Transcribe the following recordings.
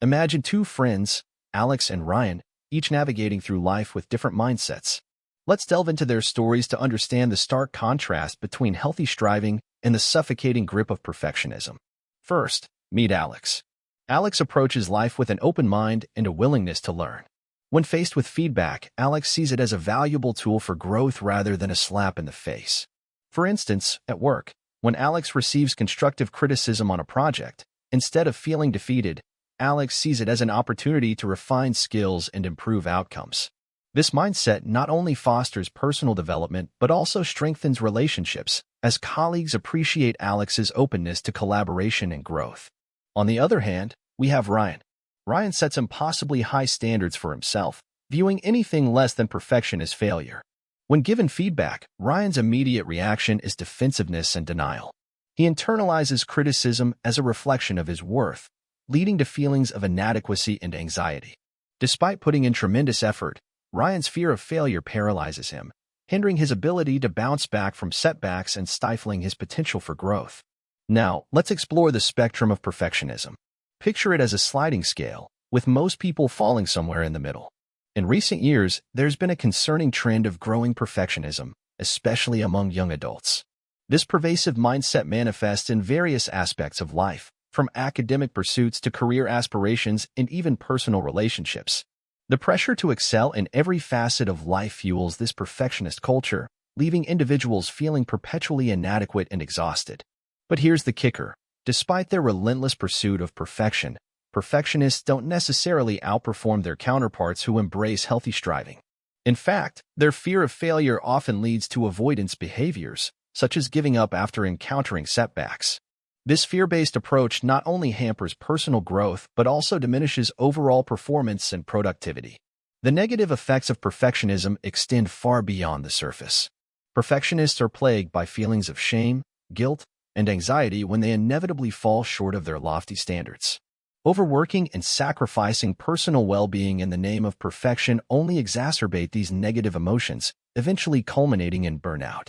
Imagine two friends, Alex and Ryan, each navigating through life with different mindsets. Let's delve into their stories to understand the stark contrast between healthy striving and the suffocating grip of perfectionism. First, meet Alex. Alex approaches life with an open mind and a willingness to learn. When faced with feedback, Alex sees it as a valuable tool for growth rather than a slap in the face. For instance, at work, when Alex receives constructive criticism on a project, instead of feeling defeated, Alex sees it as an opportunity to refine skills and improve outcomes. This mindset not only fosters personal development but also strengthens relationships, as colleagues appreciate Alex's openness to collaboration and growth. On the other hand, we have Ryan. Ryan sets impossibly high standards for himself, viewing anything less than perfection as failure. When given feedback, Ryan's immediate reaction is defensiveness and denial. He internalizes criticism as a reflection of his worth, leading to feelings of inadequacy and anxiety. Despite putting in tremendous effort, Ryan's fear of failure paralyzes him, hindering his ability to bounce back from setbacks and stifling his potential for growth. Now, let's explore the spectrum of perfectionism. Picture it as a sliding scale, with most people falling somewhere in the middle. In recent years, there's been a concerning trend of growing perfectionism, especially among young adults. This pervasive mindset manifests in various aspects of life, from academic pursuits to career aspirations and even personal relationships. The pressure to excel in every facet of life fuels this perfectionist culture, leaving individuals feeling perpetually inadequate and exhausted. But here's the kicker. Despite their relentless pursuit of perfection, perfectionists don't necessarily outperform their counterparts who embrace healthy striving. In fact, their fear of failure often leads to avoidance behaviors, such as giving up after encountering setbacks. This fear-based approach not only hampers personal growth but also diminishes overall performance and productivity. The negative effects of perfectionism extend far beyond the surface. Perfectionists are plagued by feelings of shame, guilt, and anxiety when they inevitably fall short of their lofty standards. Overworking and sacrificing personal well-being in the name of perfection only exacerbate these negative emotions, eventually culminating in burnout.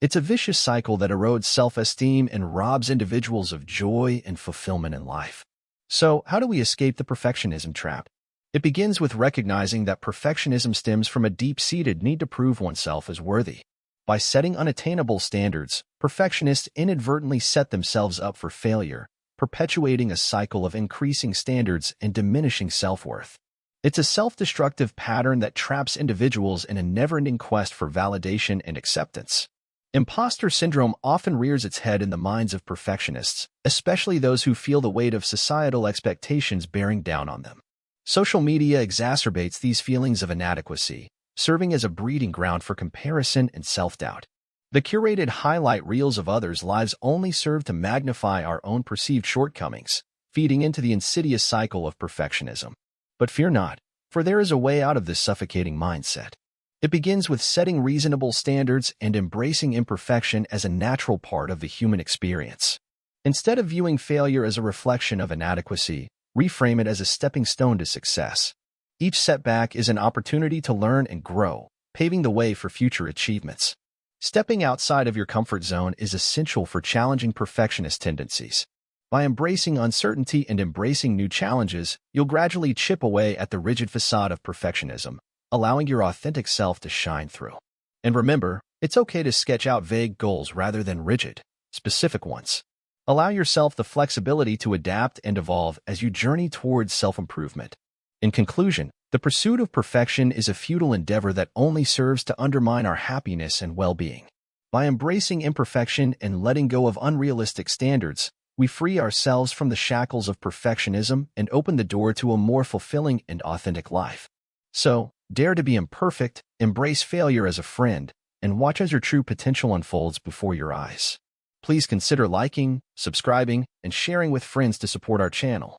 It's a vicious cycle that erodes self-esteem and robs individuals of joy and fulfillment in life. So, how do we escape the perfectionism trap? It begins with recognizing that perfectionism stems from a deep-seated need to prove oneself as worthy. By setting unattainable standards, perfectionists inadvertently set themselves up for failure, perpetuating a cycle of increasing standards and diminishing self-worth. It's a self-destructive pattern that traps individuals in a never-ending quest for validation and acceptance. Imposter syndrome often rears its head in the minds of perfectionists, especially those who feel the weight of societal expectations bearing down on them. Social media exacerbates these feelings of inadequacy, serving as a breeding ground for comparison and self-doubt. The curated highlight reels of others' lives only serve to magnify our own perceived shortcomings, feeding into the insidious cycle of perfectionism. But fear not, for there is a way out of this suffocating mindset. It begins with setting reasonable standards and embracing imperfection as a natural part of the human experience. Instead of viewing failure as a reflection of inadequacy, reframe it as a stepping stone to success. Each setback is an opportunity to learn and grow, paving the way for future achievements. Stepping outside of your comfort zone is essential for challenging perfectionist tendencies. By embracing uncertainty and embracing new challenges, you'll gradually chip away at the rigid facade of perfectionism, allowing your authentic self to shine through. And remember, it's okay to sketch out vague goals rather than rigid, specific ones. Allow yourself the flexibility to adapt and evolve as you journey towards self-improvement. In conclusion, the pursuit of perfection is a futile endeavor that only serves to undermine our happiness and well-being. By embracing imperfection and letting go of unrealistic standards, we free ourselves from the shackles of perfectionism and open the door to a more fulfilling and authentic life. So, dare to be imperfect, embrace failure as a friend, and watch as your true potential unfolds before your eyes. Please consider liking, subscribing, and sharing with friends to support our channel.